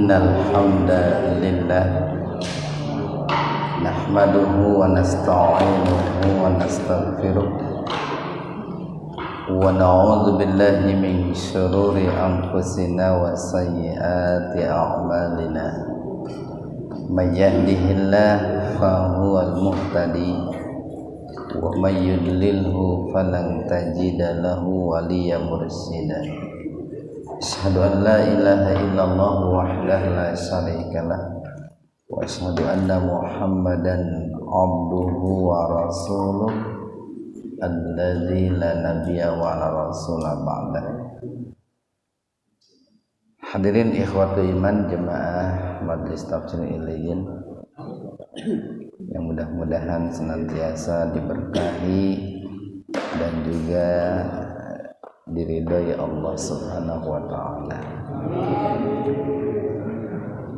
Innal hamdalillah nahmaduhu wa nasta'inuhu wa nastaghfiruh wa na'udzu billahi min shururi anfusina wa sayyiati a'malina may yahdihillahu fa huwal muhtadi wa may yudlilhu falan tajida lahu waliyyan mursyida. Asyhadu an la ilaha illallah wahdahu la syarikalah wa asyhadu anna Muhammadan abduhu wa rasuluh alladzi la nabiyya wa la rasula ba'da. Hadirin ikhwatu iman jemaah Majelis Tafsir Illiyin yang mudah-mudahan senantiasa diberkahi dan juga diridhoi Allah Subhanahu wa taala.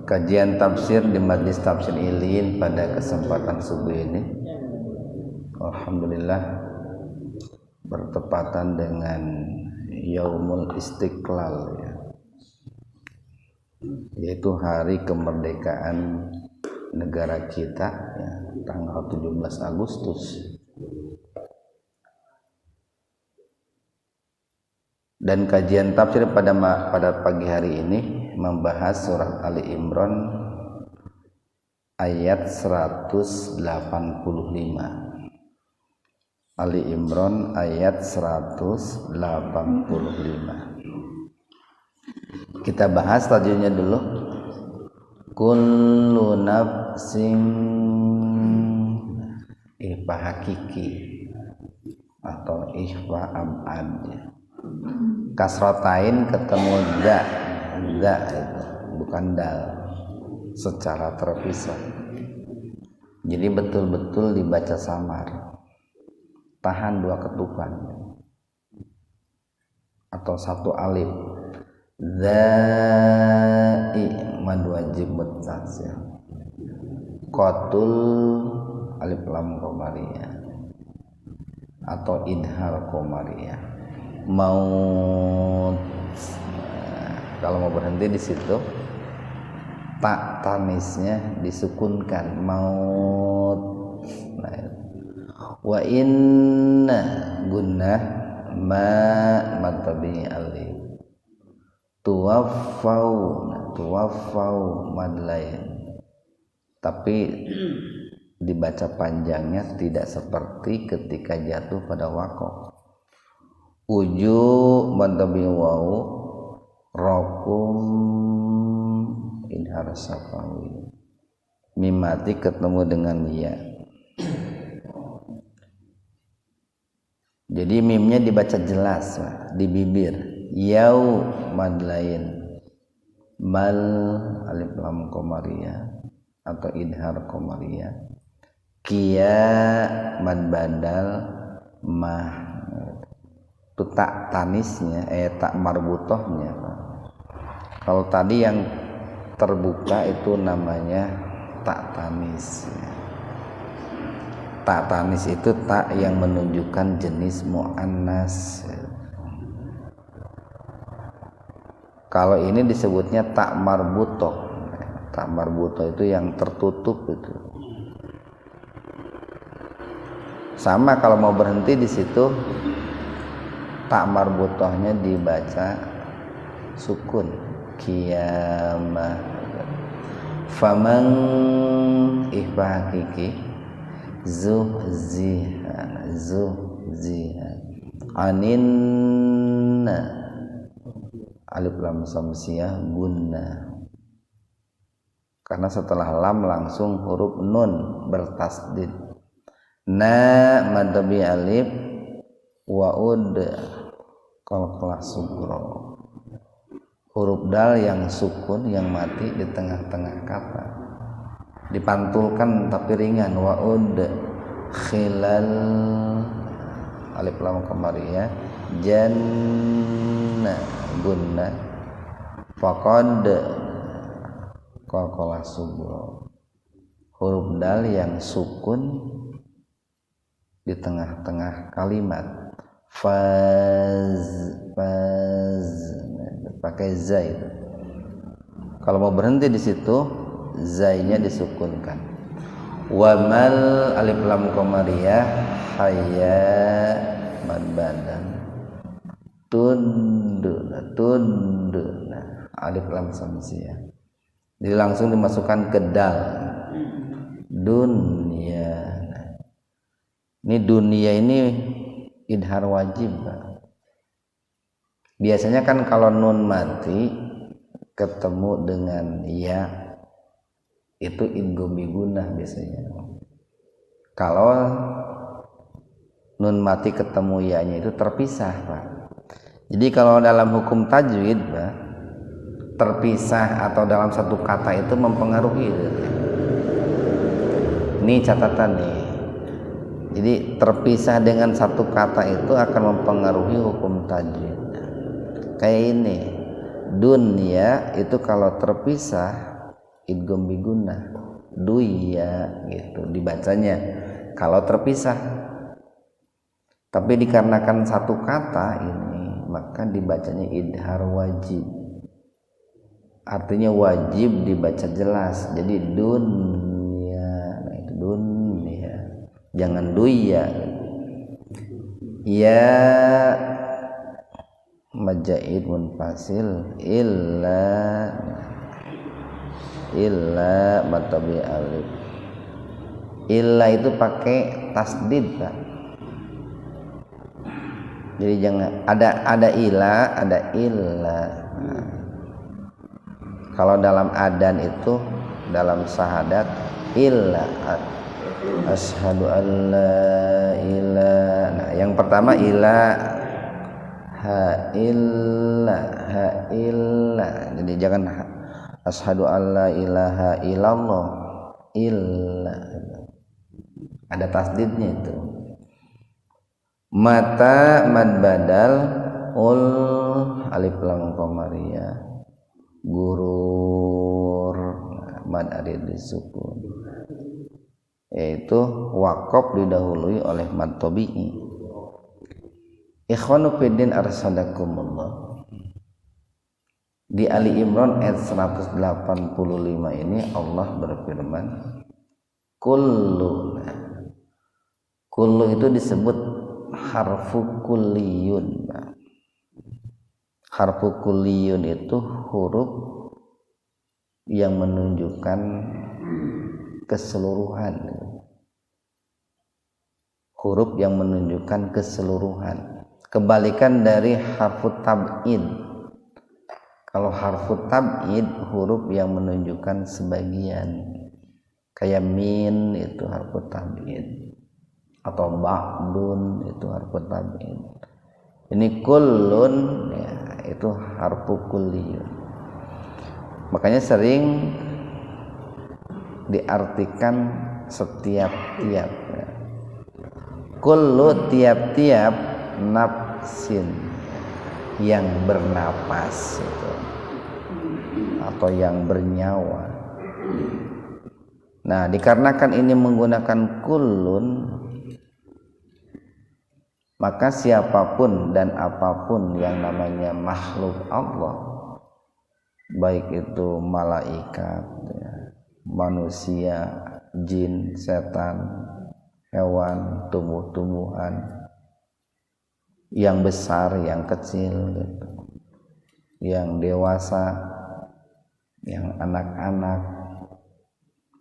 Kajian tafsir di Majelis Tafsir Illiyin pada kesempatan subuh ini alhamdulillah bertepatan dengan Yaumul Istiqlal ya, yaitu hari kemerdekaan negara kita ya, tanggal 17 Agustus. Dan kajian tafsir pada pagi hari ini membahas surat Ali Imran ayat 185. Ali Imran ayat 185. Kita bahas tajuknya dulu. Kullu nafsin ihfa hakiki atau ihfa abad. Kasratain ketemu da itu bukan dal secara terpisah, jadi betul-betul dibaca samar, tahan dua ketukan atau satu alif. Zai mad wajib muttasil, qatul alif lam qamariyah atau idhar qamariyah. Maut, kalau mau berhenti di situ tak tanisnya disukunkan maut. Wa inna gunnah ma matabi alif tuwaffau madlain, tapi dibaca panjangnya tidak seperti ketika jatuh pada waqaf. Uju matabi wau rokum idhar safawi, mimati ketemu dengan ya. Jadi mimnya dibaca jelas di bibir. Yau madlain, mal alif lam qamariyah atau idhar qamariyah. Kia mad badal mah, itu tak tanisnya tak marbutohnya. Kalau tadi yang terbuka itu namanya tak tanis. Tak tanis itu tak yang menunjukkan jenis muannas. Kalau ini disebutnya tak marbutoh. Tak marbutoh itu yang tertutup itu. Sama kalau mau berhenti di situ, tak marbutohnya dibaca sukun. Qiyamah. Faman ihfa hakiki zuhziha aninna alif lam samsiyah gunna, karena setelah lam langsung huruf nun bertasdid. Na madabi alif wa'ud qalqalah sugro, huruf dal yang sukun yang mati di tengah-tengah kata dipantulkan tapi ringan. Wa'ud khilal alif lam qamariyah janna gunna faqad qalqalah sugro, huruf dal yang sukun di tengah-tengah kalimat. Faz pakai za itu. Kalau mau berhenti di situ zainya disukunkan. Wa mal alif lam qamariyah hayya mad badan tunduna alif lam samsiyah. Jadi langsung dimasukkan ke dal. Dunia. Ini dunia ini idhar wajib, Pak. Biasanya kan kalau nun mati ketemu dengan ya itu idgham bigunah biasanya. Kalau nun mati ketemu ya-nya itu terpisah, Pak. Jadi kalau dalam hukum tajwid, Pak, terpisah atau dalam satu kata itu mempengaruhi. Ini catatan nih. Jadi terpisah dengan satu kata itu akan mempengaruhi hukum tajwid. Kayak ini, dunia itu kalau terpisah idgham bigunah, duya gitu dibacanya kalau terpisah. Tapi dikarenakan satu kata ini maka dibacanya idhar wajib. Artinya wajib dibaca jelas. Jadi dunia, nah itu dunia. Jangan duya. Ya majaid munfasil illa matabi alif. Illa itu pakai tasdid, Pak. Jadi jangan ada ila, ada illa. Nah, kalau dalam adan itu dalam syahadat illa asyhadu an la ilaha. Nah, yang pertama ila ha illa. Jadi jangan asyhadu an la ilaha illallah illa. Ada tasdidnya itu. Mata mad badal ul alif lam qamariyah gurur mad arid disukun, yaitu waqaf didahului oleh mad tabi'i. Ikhwanu fiddin arsadakumullah. Di Ali Imran ayat 185 ini Allah berfirman kullu itu disebut harfu kulliyun. Harfu kulliyun itu huruf yang menunjukkan keseluruhan. Huruf yang menunjukkan keseluruhan. Kebalikan dari harfu tab'id. Kalau harfu tab'id huruf yang menunjukkan sebagian. Kayak min itu harfu tab'id. Atau ba'dun itu harfu tab'id. Ini kullun ya, itu harfu kulliyun. Makanya sering diartikan setiap-tiap ya. Kullu tiap-tiap nafsin yang bernapas itu, atau yang bernyawa. Nah, dikarenakan ini menggunakan kullun, maka siapapun dan apapun yang namanya makhluk Allah, baik itu malaikat, manusia, jin, setan, hewan, tumbuh-tumbuhan, yang besar, yang kecil, gitu, yang dewasa, yang anak-anak,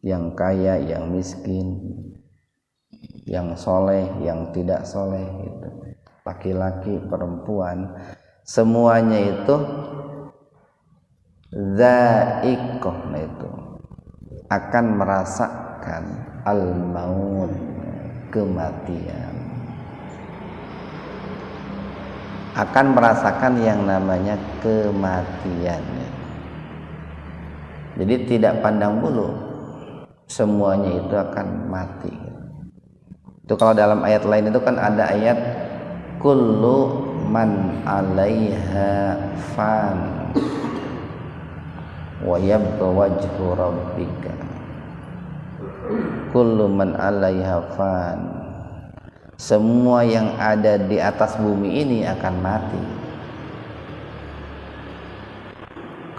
yang kaya, yang miskin, yang soleh, yang tidak soleh, gitu, laki-laki, perempuan, semuanya itu dzaiqah, itu akan merasakan al-maut, kematian, akan merasakan yang namanya kematian. Jadi tidak pandang bulu, semuanya itu akan mati. Itu kalau dalam ayat lain itu kan ada ayat kullu man 'alaiha fan wa yabqa wajhu rabbika. Kullu man 'alaiha fan. Semua yang ada di atas bumi ini akan mati.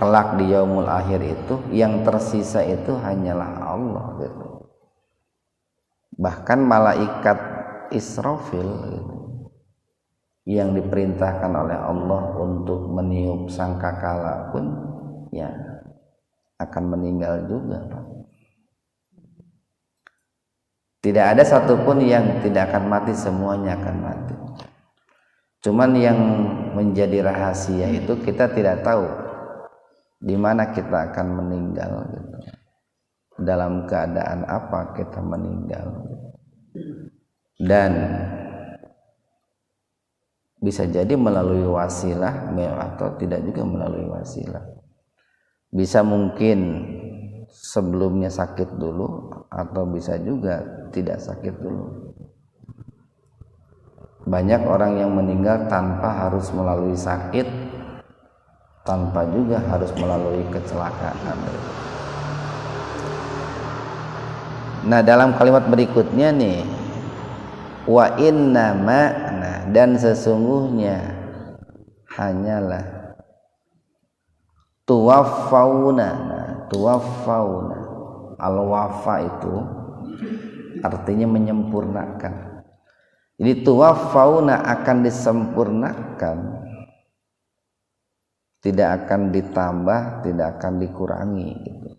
kelak di yaumul akhir itu yang tersisa itu hanyalah Allah gitu. Bahkan malaikat Israfil gitu, yang diperintahkan oleh Allah untuk meniup sangkakala pun ya akan meninggal juga, Pak. Tidak ada satupun yang tidak akan mati, semuanya akan mati. Cuman yang menjadi rahasia itu kita tidak tahu di mana kita akan meninggal gitu. Dalam keadaan apa kita meninggal gitu. Dan bisa jadi melalui wasilah atau tidak juga melalui wasilah. Bisa mungkin sebelumnya sakit dulu atau bisa juga tidak sakit dulu. Banyak orang yang meninggal tanpa harus melalui sakit, tanpa juga harus melalui kecelakaan. Nah, dalam kalimat berikutnya nih, wa innama, nah, dan sesungguhnya hanyalah tuwaffauna. Nah, tuwaffauna, al-wafa itu artinya menyempurnakan. Jadi tuwaffauna akan disempurnakan, tidak akan ditambah, tidak akan dikurangi gitu.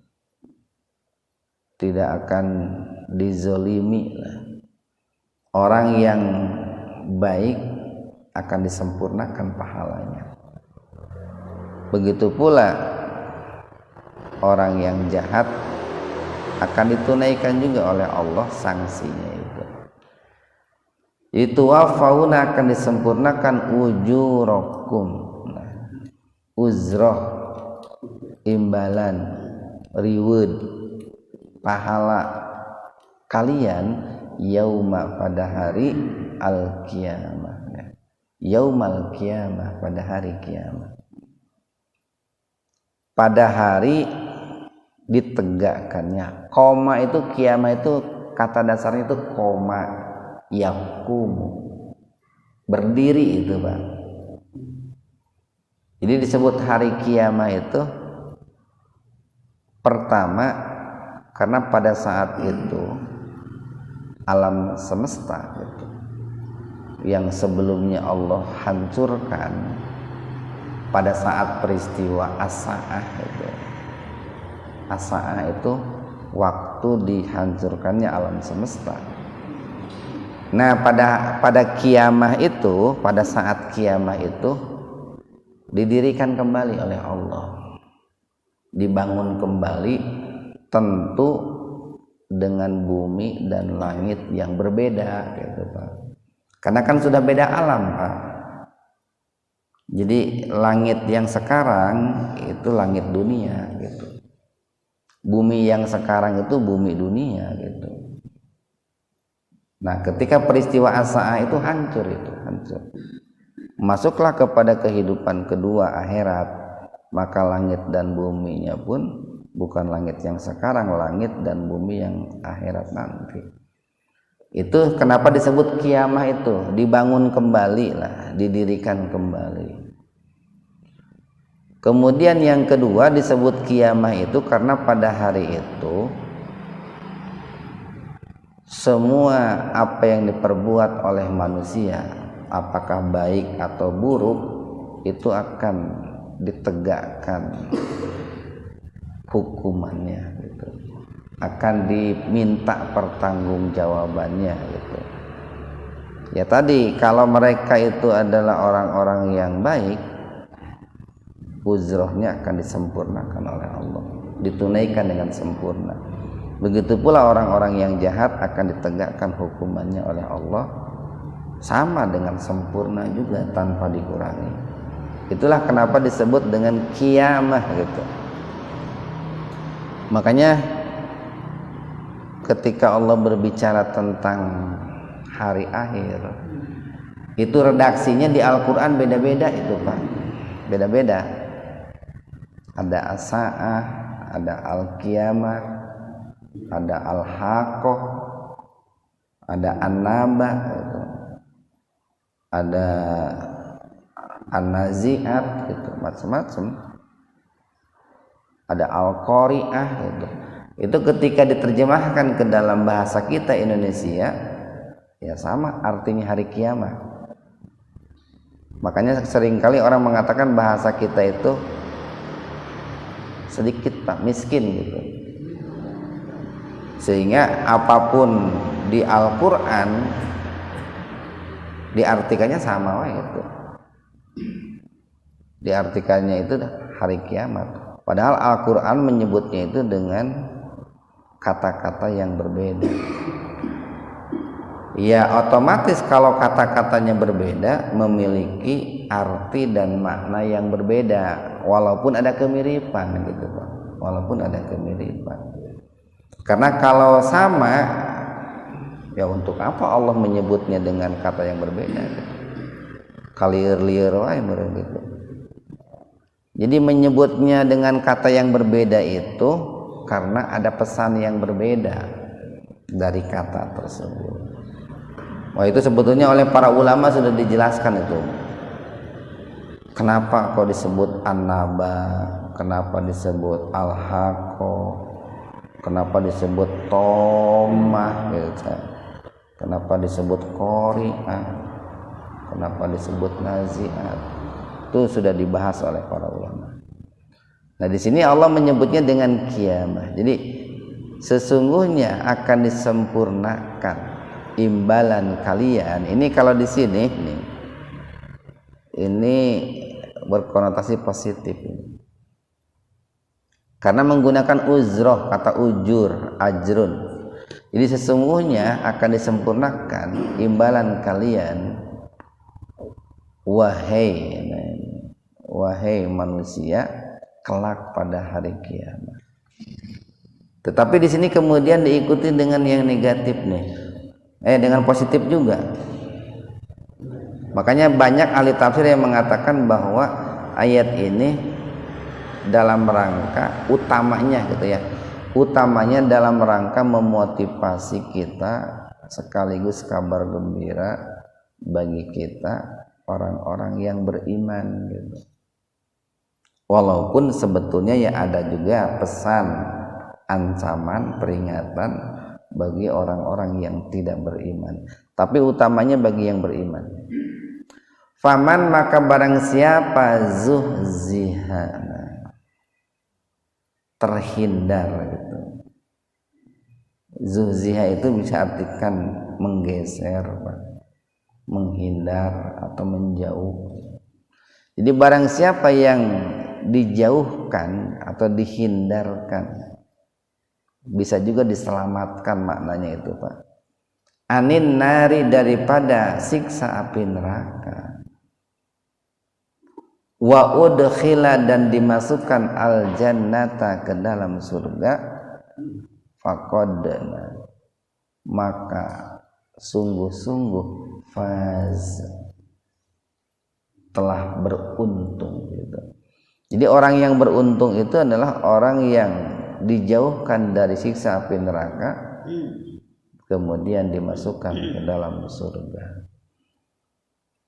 Tidak akan dizolimi. Orang yang baik akan disempurnakan pahalanya. Begitu pula orang yang jahat akan ditunaikan juga oleh Allah sanksinya itu. Itu wafauna akan disempurnakan ujurakum, uzroh, imbalan, reward, pahala kalian yauma pada hari al-qiyamah. Yaumal qiyamah, pada hari kiamat. Pada hari ditegakkannya. Koma itu, kiamat itu kata dasarnya itu koma, yakumu, berdiri itu, Pak. Jadi disebut hari kiamat itu pertama karena pada saat itu alam semesta gitu, yang sebelumnya Allah hancurkan pada saat peristiwa as-sa'ah itu. As-sa'ah itu waktu dihancurkannya alam semesta. Nah, pada kiamah itu, pada saat kiamah itu didirikan kembali oleh Allah, dibangun kembali, tentu dengan bumi dan langit yang berbeda gitu, Pak. Karena kan sudah beda alam, Pak. Jadi langit yang sekarang itu langit dunia gitu. Bumi yang sekarang itu bumi dunia gitu. Nah, ketika peristiwa as-sa'ah itu hancur. Masuklah kepada kehidupan kedua akhirat, maka langit dan buminya pun bukan langit yang sekarang, langit dan bumi yang akhirat nanti. Itu kenapa disebut kiamah itu, dibangun kembali lah, didirikan kembali. Kemudian yang kedua disebut kiamah itu karena pada hari itu semua apa yang diperbuat oleh manusia, apakah baik atau buruk, itu akan ditegakkan hukumannya gitu. Akan diminta pertanggungjawabannya gitu. Ya tadi, kalau mereka itu adalah orang-orang yang baik, uzrohnya akan disempurnakan oleh Allah, ditunaikan dengan sempurna. Begitu pula orang-orang yang jahat akan ditegakkan hukumannya oleh Allah sama dengan sempurna juga, tanpa dikurangi. Itulah kenapa disebut dengan kiamah gitu. Makanya ketika Allah berbicara tentang hari akhir, itu redaksinya di Al-Quran beda-beda itu, Pak. Beda-beda. Ada as-sa'ah, ada al-qiyamah, ada al-haqqah, ada an-naba, ada an-nazi'at gitu, macam-macam. ada al-qari'ah gitu. Itu ketika diterjemahkan ke dalam bahasa kita Indonesia ya sama artinya hari kiamat. Makanya seringkali orang mengatakan bahasa kita itu sedikit Pak, miskin gitu. Sehingga apapun di Al-Qur'an diartikannya sama gitu. Diartikannya itu hari kiamat. Padahal Al-Qur'an menyebutnya itu dengan kata-kata yang berbeda. Ya otomatis kalau kata-katanya berbeda memiliki arti dan makna yang berbeda walaupun ada kemiripan gitu Pak. Walaupun ada kemiripan. Karena kalau sama ya untuk apa Allah menyebutnya dengan kata yang berbeda? Kalir-liir wae gitu. Jadi menyebutnya dengan kata yang berbeda itu karena ada pesan yang berbeda dari kata tersebut. Wah itu sebetulnya oleh para ulama sudah dijelaskan itu. Kenapa kok disebut An-Naba, kenapa disebut Al-Haqqo, kenapa disebut Tomah gitu. Kenapa disebut Qari'ah, kenapa disebut Nazi'at. Itu sudah dibahas oleh para ulama. Nah di sini Allah menyebutnya dengan kiamah. Jadi sesungguhnya akan disempurnakan imbalan kalian. Ini kalau di sini nih, ini berkonotasi positif ini. Karena menggunakan uzroh, kata ujur, ajrun. Jadi sesungguhnya akan disempurnakan imbalan kalian, wahai manusia, kelak pada hari kiamat. Tetapi di sini kemudian diikuti dengan yang negatif nih. Dengan positif juga. Makanya banyak ahli tafsir yang mengatakan bahwa ayat ini dalam rangka utamanya gitu ya. Utamanya dalam rangka memotivasi kita sekaligus kabar gembira bagi kita orang-orang yang beriman gitu. Walaupun sebetulnya ya ada juga pesan, ancaman, peringatan bagi orang-orang yang tidak beriman, tapi utamanya bagi yang beriman. Faman maka barang siapa zuhziha, terhindar gitu. Zuhziha itu bisa artikan menggeser, menghindar atau menjauh. Jadi barang siapa yang dijauhkan atau dihindarkan, bisa juga diselamatkan maknanya itu Pak. Anin nari, daripada siksa api neraka. Wa udkhila, dan dimasukkan al jannata, ke dalam surga. Faqad, maka sungguh-sungguh faz, telah beruntung gitu. Jadi orang yang beruntung itu adalah orang yang dijauhkan dari siksa api neraka, kemudian dimasukkan ke dalam surga.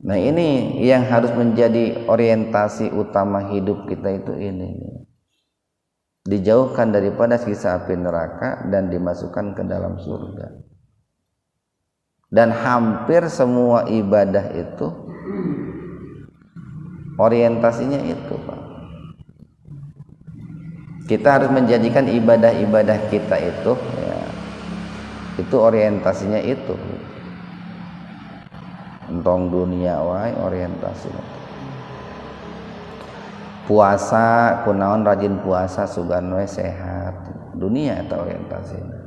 Nah ini yang harus menjadi orientasi utama hidup kita itu ini, dijauhkan daripada siksa api neraka dan dimasukkan ke dalam surga. Dan hampir semua ibadah itu orientasinya itu Pak. Kita harus menjadikan ibadah-ibadah kita itu ya, itu orientasinya itu. Entong dunia wae orientasinya. Puasa kunaon, rajin puasa sugan we sehat. Dunia eta orientasinya.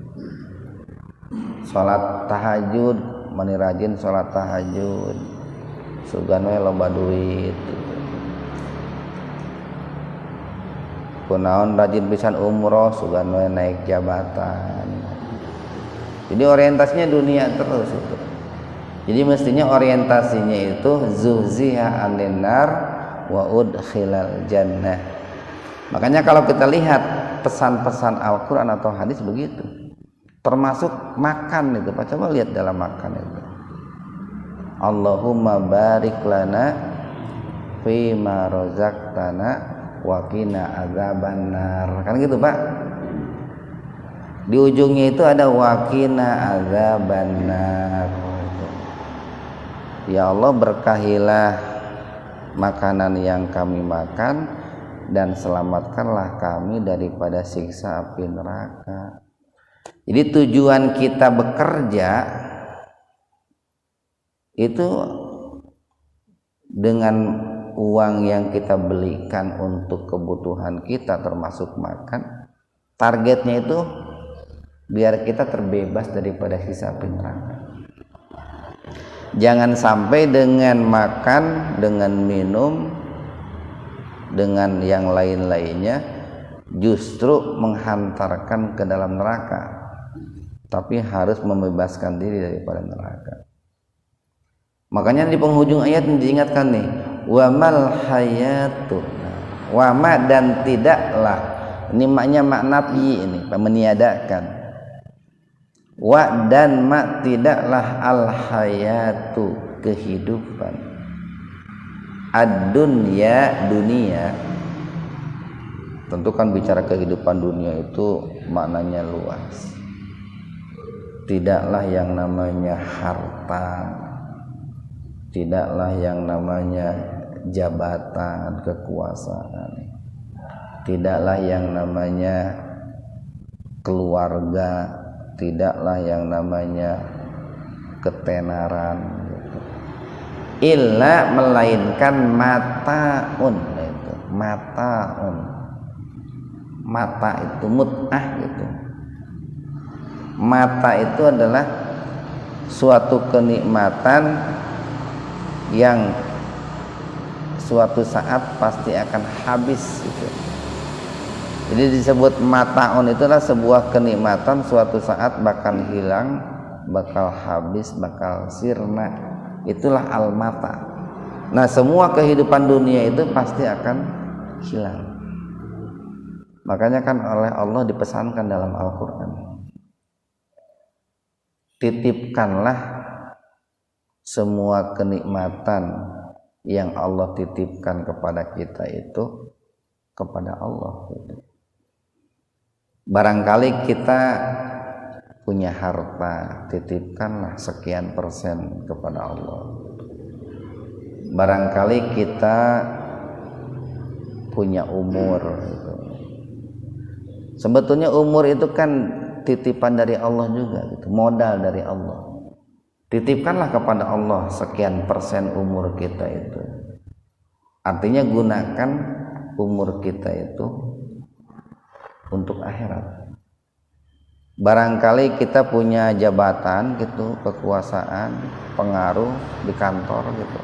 Salat tahajud, mani rajin salat tahajud. Sugan we loba duit. Kunaon rajin pisan umroh, sugan we naik jabatan. Jadi orientasinya dunia terus itu. Jadi mestinya orientasinya itu zuhziha 'anil nar wa udkhilal jannah. Makanya kalau kita lihat pesan-pesan Al-Qur'an atau hadis begitu. Termasuk makan itu, Pak. Coba lihat dalam makan itu. Allahumma barik lana fima razaqtana wa qina adzabannar. Kan gitu, Pak. Di ujungnya itu ada wa qina adzabannar. Ya Allah, berkahilah makanan yang kami makan dan selamatkanlah kami daripada siksa api neraka. Jadi tujuan kita bekerja itu dengan uang yang kita belikan untuk kebutuhan kita termasuk makan, targetnya itu biar kita terbebas daripada siksa api neraka. Jangan sampai dengan makan, dengan minum, dengan yang lain-lainnya justru menghantarkan ke dalam neraka, tapi harus membebaskan diri daripada neraka. Makanya di penghujung ayat diingatkan nih, wa mal hayatu, wa ma dan tidaklah, ini maknya makna nafi, ini meniadakan. Wa dan ma tidaklah al hayatu kehidupan, ad-dunya dunia. Tentu kan bicara kehidupan dunia itu maknanya luas. Tidaklah yang namanya harta, tidaklah yang namanya jabatan, kekuasaan, tidaklah yang namanya keluarga, tidaklah yang namanya ketenaran gitu. Illa melainkan mataun, itu mataun, mata itu mut'ah gitu. Mata itu adalah suatu kenikmatan yang suatu saat pasti akan habis gitu. Jadi disebut mataun, itulah sebuah kenikmatan suatu saat bakal hilang, bakal habis, bakal sirna. Itulah al-mata. Nah, semua kehidupan dunia itu pasti akan hilang. Makanya kan oleh Allah dipesankan dalam Al-Quran, titipkanlah semua kenikmatan yang Allah titipkan kepada kita itu kepada Allah gitu. Barangkali kita punya harta, titipkanlah sekian persen kepada Allah. Barangkali kita punya umur gitu. Sebetulnya umur itu kan titipan dari Allah juga gitu, modal dari Allah. Titipkanlah kepada Allah sekian persen umur kita itu. Artinya gunakan umur kita itu untuk akhirat. Barangkali kita punya jabatan gitu, kekuasaan, pengaruh di kantor gitu.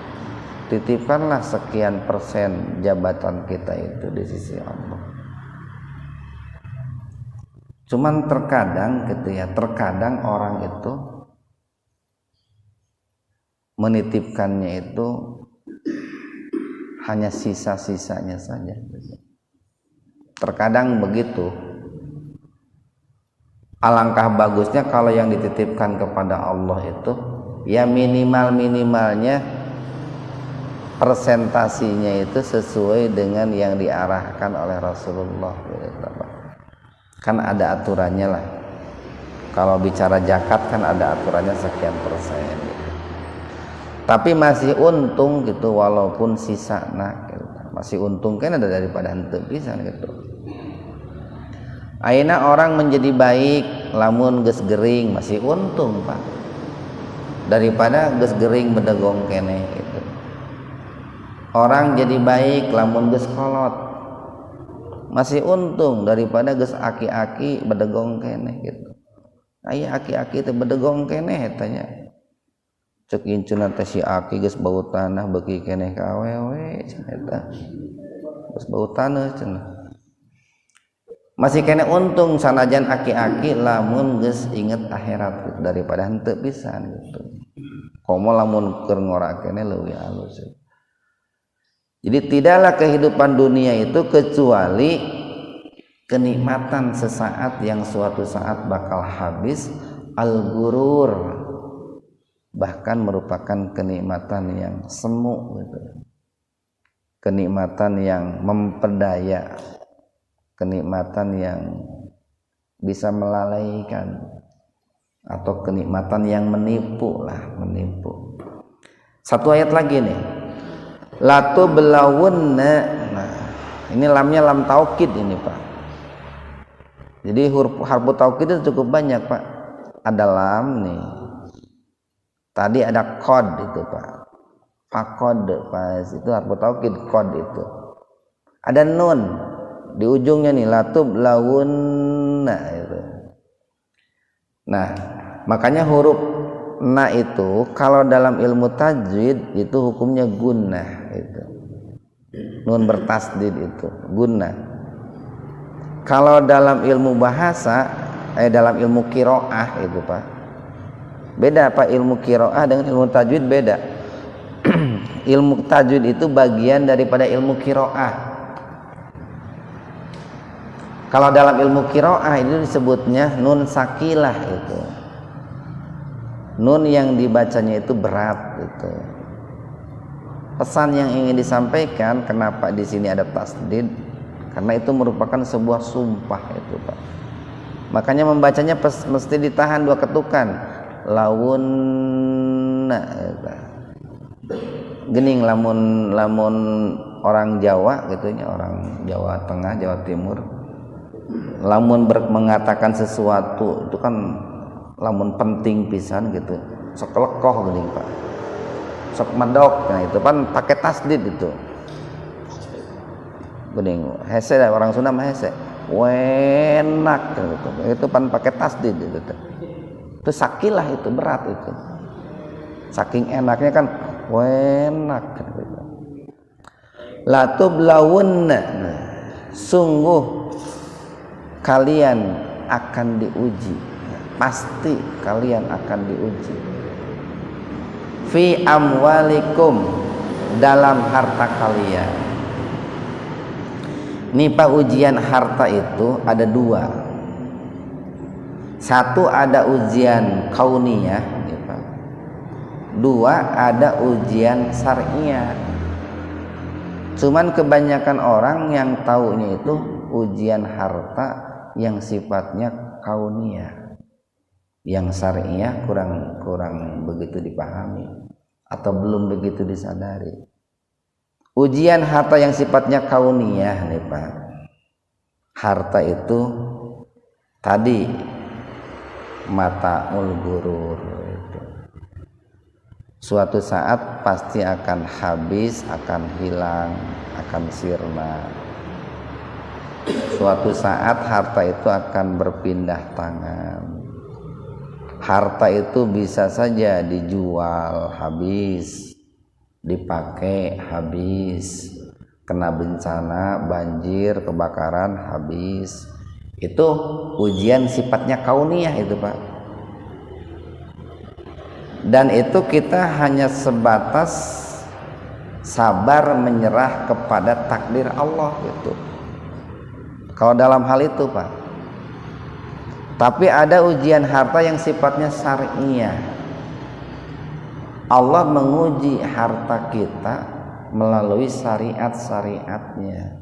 Titipkanlah sekian persen jabatan kita itu di sisi Allah. Cuman terkadang gitu ya, terkadang orang itu menitipkannya itu hanya sisa-sisanya saja. Terkadang begitu. Alangkah bagusnya kalau yang dititipkan kepada Allah itu ya minimalnya persentasinya itu sesuai dengan yang diarahkan oleh Rasulullah. Kan ada aturannya lah. Kalau bicara zakat kan ada aturannya sekian persen gitu. Tapi masih untung gitu, walaupun sisa gitu. Masih untung kan ada daripada henteu pisan gitu. Ayeuna orang menjadi baik lamun geus gering masih untung, Pak. Daripada geus gering bedegong keneh gitu. Orang jadi baik lamun geus kolot masih untung daripada geus aki-aki bedegong keneh gitu. Aya aki-aki teh bedegong keneh tanya. Cek incuna teh si aki geus bau tanah beuki keneh ka awewe cenah eta. Geus bau tanah cenah. Masih kena untung sanajan aki-aki lamun geus inget akhirat daripada henteu pisan gitu. Komo lamun keur ngora keneh leuwih alus. Jadi tidaklah kehidupan dunia itu kecuali kenikmatan sesaat yang suatu saat bakal habis, al-ghurur, bahkan merupakan kenikmatan yang semu gitu. kenikmatan yang memperdaya, kenikmatan yang bisa melalaikan, atau kenikmatan yang menipu lah, menipu. Satu ayat lagi nih, latu belawunna. Nah, ini lamnya lam taukid ini Pak. Jadi harfu taukid itu cukup banyak Pak. Ada lam nih, tadi ada qad itu Pak, faqad pas itu harfu taukid, qad itu. Ada nun di ujungnya nih, latub lawunna itu. Nah, makanya huruf na itu kalau dalam ilmu tajwid itu hukumnya gunnah itu. Nun bertasdid itu gunnah. Kalau dalam ilmu bahasa, dalam ilmu qiraah itu Pak, beda Pak. Ilmu qiraah dengan ilmu tajwid beda. Ilmu tajwid itu bagian daripada ilmu qiraah. Kalau dalam ilmu qiraah itu disebutnya nun sakilah itu. Nun yang dibacanya itu berat itu. Pesan yang ingin disampaikan, kenapa di sini ada tasdid? Karena itu merupakan sebuah sumpah itu Pak. Makanya membacanya mesti ditahan 2 ketukan. Lawunna gening lamun orang Jawa gitu ya, orang Jawa Tengah, Jawa Timur. Lamun mengatakan sesuatu itu kan lamun penting pisan gitu. Sok lekoh gening Pak. Sok medok. Nah, itu kan pakai tasdid itu. Bening hese, orang Sunda mah hese wenak gitu. Itu pan pakai tasdid gitu. Itu sakilah, itu berat itu, saking enaknya kan wenak gitu. Latub lawunna, sungguh kalian akan diuji, pasti kalian akan diuji. Fi amwalikum, dalam harta kalian. Nih Pak, ujian harta itu ada 2. Satu ada ujian kauniyah, ya Pak. 2 ada ujian syariah. Cuman kebanyakan orang yang taunya itu ujian harta yang sifatnya kauniyah. Yang syariah kurang begitu dipahami atau belum begitu disadari. Ujian harta yang sifatnya kauniyah nih Pak. Harta itu tadi mataul gurur itu. Suatu saat pasti akan habis, akan hilang, akan sirna. Suatu saat harta itu akan berpindah tangan. Harta itu bisa saja dijual habis, dipakai habis, kena bencana, banjir, kebakaran habis. Itu ujian sifatnya kauniyah itu Pak. Dan itu kita hanya sebatas sabar menyerah kepada takdir Allah gitu. Kalau dalam hal itu Pak. Tapi ada ujian harta yang sifatnya syariah. Allah menguji harta kita melalui syariat-syariatnya.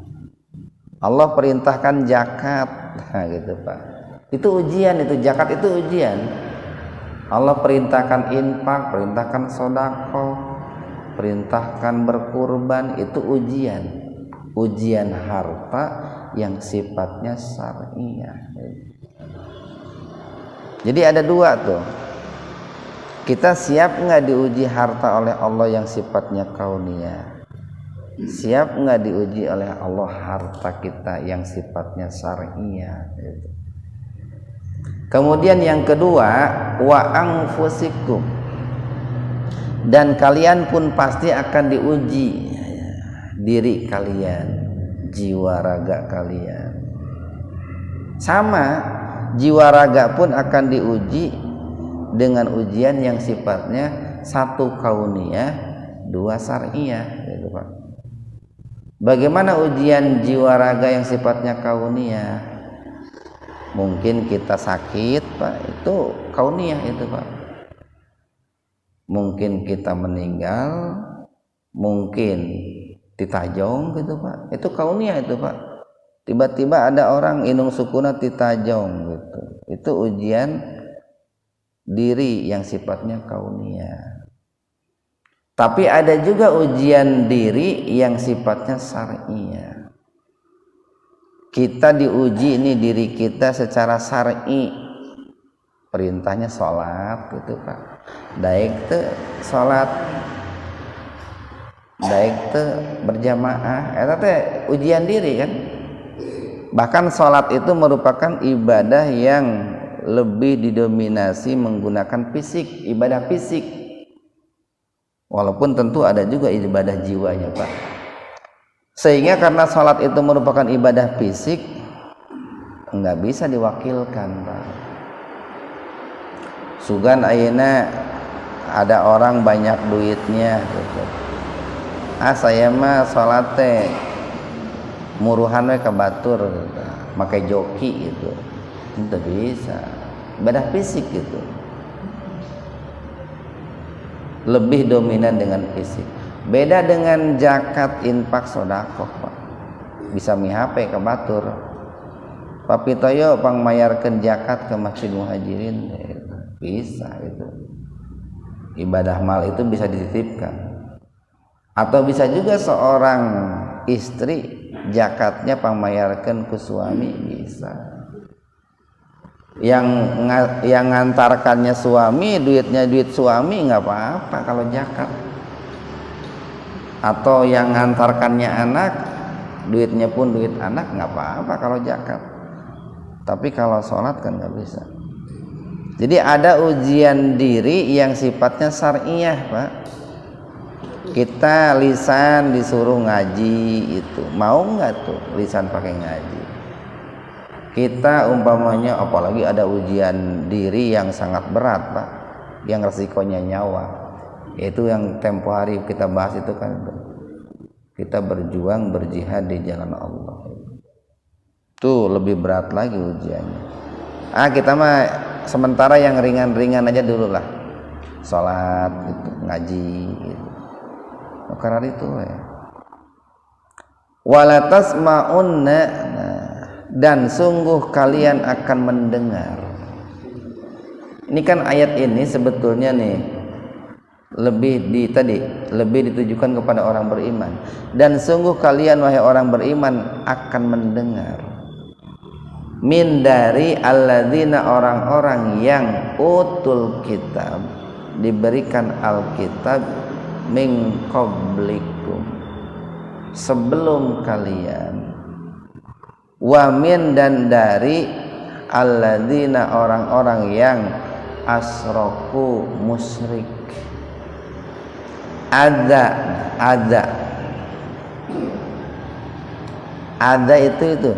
Allah perintahkan zakat, nah gitu Pak. Itu ujian, itu zakat itu ujian. Allah perintahkan infak, perintahkan sedekah, perintahkan berkurban, itu ujian. Ujian harta yang sifatnya syariah. Jadi ada 2 tuh. Kita siap nggak diuji harta oleh Allah yang sifatnya kauniyah? Siap nggak diuji oleh Allah harta kita yang sifatnya syariah? Kemudian yang kedua, wa anfusikum, dan kalian pun pasti akan diuji diri kalian, jiwa raga kalian. Sama, jiwa raga pun akan diuji dengan ujian yang sifatnya 1 kauniyah, 2 syariah gitu Pak. Bagaimana ujian jiwa raga yang sifatnya kauniyah? Mungkin kita sakit Pak, itu kauniyah itu Pak. Mungkin kita meninggal, mungkin Titajong gitu Pak, itu kauniyah itu Pak. Tiba-tiba ada orang inung sukuna titajong gitu, itu ujian diri yang sifatnya kauniyah. Tapi ada juga ujian diri yang sifatnya syar'iyah. Kita diuji ini diri kita secara syar'i, perintahnya sholat gitu Pak, daik teu sholat, daik teu berjamaah, eta teh ujian diri kan. Bahkan sholat itu merupakan ibadah yang lebih didominasi menggunakan fisik, ibadah fisik, walaupun tentu ada juga ibadah jiwanya Pak. Sehingga karena sholat itu merupakan ibadah fisik, nggak bisa diwakilkan Pak. Sugan ayeuna ada orang banyak duitnya gitu. Saya mah sholat teh muruhan we ka batur gitu, make joki gitu. Itu bisa ibadah fisik gitu, lebih dominan dengan fisik. Beda dengan zakat, infak, sedekah Pak, bisa mihape ka batur papitoyo pangmayarkeun zakat ke Masjid Muhajirin bisa. Itu ibadah mal itu bisa dititipkan. Atau bisa juga seorang istri zakatnya pangmayarkeun ku suami, bisa. Yang ngantarkannya suami, duitnya duit suami, nggak apa-apa kalau zakat. Atau yang ngantarkannya anak, duitnya pun duit anak, nggak apa-apa kalau zakat. Tapi kalau sholat kan nggak bisa. Jadi ada ujian diri yang sifatnya syar'iyah Pak. Kita lisan disuruh ngaji, itu mau nggak tuh lisan pakai ngaji? Kita umpamanya apalagi ada ujian diri yang sangat berat Pak, yang resikonya nyawa, yaitu yang tempo hari kita bahas itu kan, kita berjuang berjihad di jalan Allah. Tuh lebih berat lagi ujiannya. Kita mah sementara yang ringan-ringan aja dulu lah, sholat gitu, ngaji gitu. Karena itu ya. Wala tasma'unna, dan sungguh kalian akan mendengar. Ini kan ayat ini sebetulnya nih lebih ditujukan kepada orang beriman. Dan sungguh kalian wahai orang beriman akan mendengar min dari alladzina, orang-orang yang utul kitab, diberikan alkitab, min qablikum, sebelum kalian, wa min, dan dari alladzina, orang-orang yang asroku, musyrik. Ada itu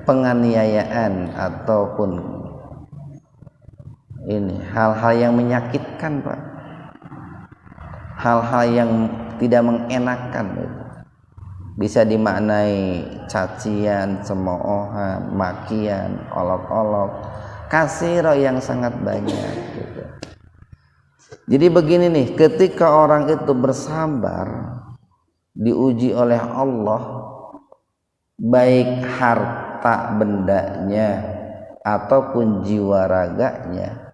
penganiayaan ataupun ini hal-hal yang menyakitkan Pak, hal-hal yang tidak mengenakan gitu. Bisa dimaknai cacian, cemoohan, makian, olok-olok, kasiro yang sangat banyak gitu. Jadi begini nih, ketika orang itu bersabar, diuji oleh Allah, baik harta bendanya ataupun jiwa raganya,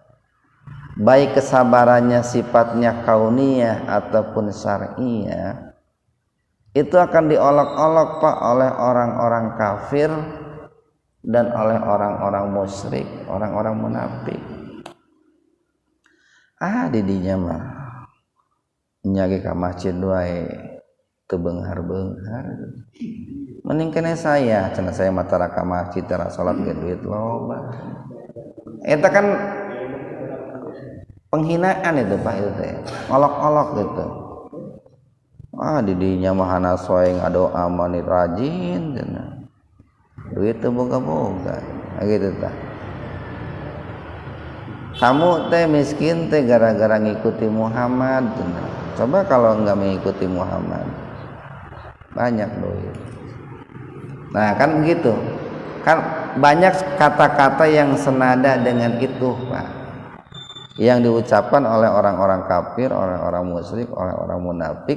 baik kesabarannya sifatnya kauniyah ataupun syar'iyah, itu akan diolok-olok Pak oleh orang-orang kafir dan oleh orang-orang musyrik, orang-orang munafik. Didinya mah nyage ka masjid wae teu beunghar-beunghar. Mending kene saya, cenah saya matara ka masjid tara salat ge duit loba. Eta kan penghinaan itu Pak, itu teh olok-olok gitu. Didinya mah hana soe ngadoa mani rajin cenah. Duit teu boga-boga. Gitu tah. Kamu teh miskin teh gara-gara ngikuti Muhammad cenah. Coba kalau enggak mengikuti Muhammad, banyak duit. Nah, kan begitu. Kan banyak kata-kata yang senada dengan itu, Pak, yang diucapkan oleh orang-orang kafir, orang-orang musyrik, orang-orang munafik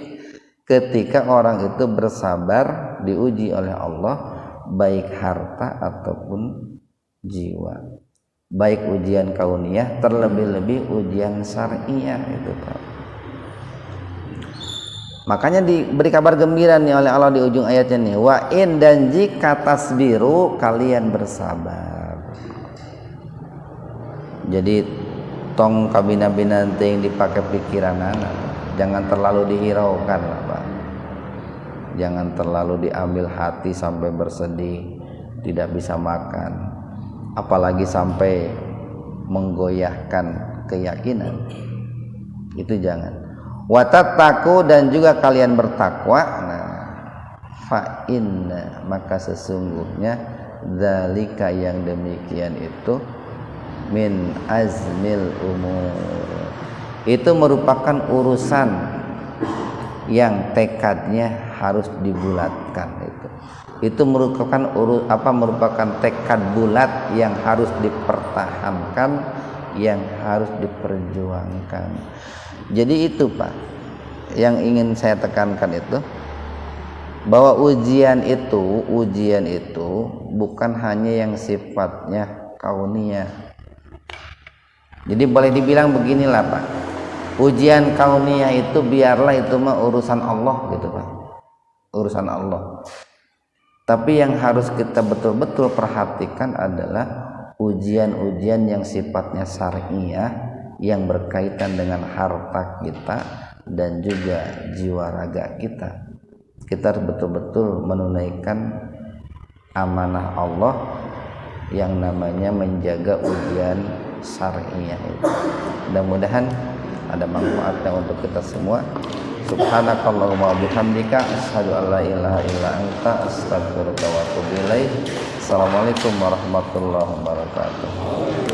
ketika orang itu bersabar diuji oleh Allah, baik harta ataupun jiwa, baik ujian kauniyah terlebih-lebih ujian syar'iyah itu Pak. Makanya diberi kabar gembira nih oleh Allah di ujung ayatnya nih, wa in, dan jika tasbiru kalian bersabar. Jadi tong kabina-bina yang dipakai pikiran anak, jangan terlalu dihiraukan lah Pak. Jangan terlalu diambil hati sampai bersedih, tidak bisa makan, apalagi sampai menggoyahkan keyakinan. Itu jangan. Watattaku, dan juga kalian bertakwa. Nah, fa inna, maka sesungguhnya dzalika, yang demikian itu, min azmil umur, itu merupakan urusan yang tekadnya harus dibulatkan. Itu merupakan merupakan tekad bulat yang harus dipertahankan, yang harus diperjuangkan. Jadi itu Pak yang ingin saya tekankan itu, bahwa ujian itu bukan hanya yang sifatnya kauniyah. Jadi boleh dibilang beginilah Pak, ujian kauniyah itu biarlah itu mah urusan Allah gitu Pak, urusan Allah. Tapi yang harus kita betul-betul perhatikan adalah ujian-ujian yang sifatnya syar'iyah, yang berkaitan dengan harta kita dan juga jiwa raga kita. Kita harus betul-betul menunaikan amanah Allah yang namanya menjaga ujian syar'iyah itu. Mudah-mudahan ada manfaatnya untuk kita semua. Subhanakallahumma wabihamdika asyhadu an la ilaha illa anta astaghfiruka wa atubu ilaik. Assalamualaikum warahmatullahi wabarakatuh.